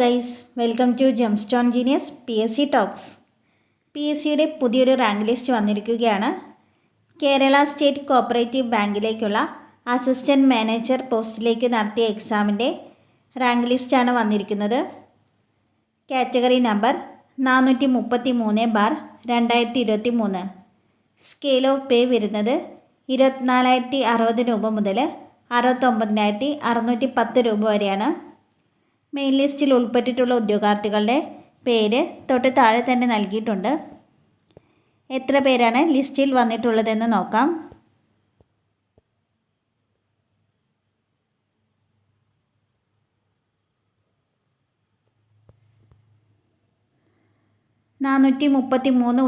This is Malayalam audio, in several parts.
Guys, welcome to gemstone genius PSC talks. PSCയുടെ പുതിയൊരു റാങ്ക് ലിസ്റ്റ് വന്നിരിക്കുകയാണ്. കേരള സ്റ്റേറ്റ് കോപ്പറേറ്റീവ് ബാങ്കിലേക്കുള്ള അസിസ്റ്റൻറ്റ് മാനേജർ പോസ്റ്റിലേക്ക് നടത്തിയ എക്സാമിൻ്റെ റാങ്ക് ലിസ്റ്റാണ് വന്നിരിക്കുന്നത്. Category number 433/2023. Scale of pay വരുന്നത് 24,060 രൂപ മുതൽ 69,610 രൂപ വരെയാണ്. മെയിൻ ലിസ്റ്റിൽ ഉൾപ്പെട്ടിട്ടുള്ള ഉദ്യോഗാർത്ഥികളുടെ പേര് തൊട്ട് താഴെ തന്നെ നൽകിയിട്ടുണ്ട്. എത്ര പേരാണ് ലിസ്റ്റിൽ വന്നിട്ടുള്ളതെന്ന് നോക്കാം.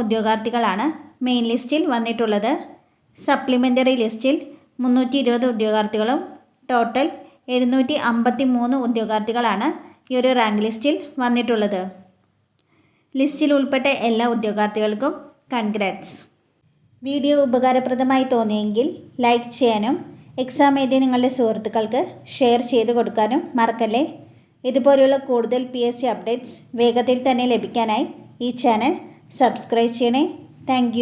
ഉദ്യോഗാർത്ഥികളാണ് മെയിൻ ലിസ്റ്റിൽ വന്നിട്ടുള്ളത്. സപ്ലിമെൻ്ററി ലിസ്റ്റിൽ 320 ഉദ്യോഗാർത്ഥികളും ടോട്ടൽ 753 ഉദ്യോഗാർത്ഥികളാണ് ഈ ഒരു റാങ്ക് ലിസ്റ്റിൽ വന്നിട്ടുള്ളത്. ലിസ്റ്റിൽ ഉൾപ്പെട്ട എല്ലാ ഉദ്യോഗാർത്ഥികൾക്കും കൺഗ്രാറ്റ്സ്. വീഡിയോ ഉപകാരപ്രദമായി തോന്നിയെങ്കിൽ ലൈക്ക് ചെയ്യാനും എക്സാം എഴുതിയ നിങ്ങളുടെ സുഹൃത്തുക്കൾക്ക് ഷെയർ ചെയ്ത് കൊടുക്കാനും മറക്കല്ലേ. ഇതുപോലെയുള്ള കൂടുതൽ PSC അപ്ഡേറ്റ്സ് വേഗത്തിൽ തന്നെ ലഭിക്കാനായി ഈ ചാനൽ സബ്സ്ക്രൈബ് ചെയ്യണേ. താങ്ക്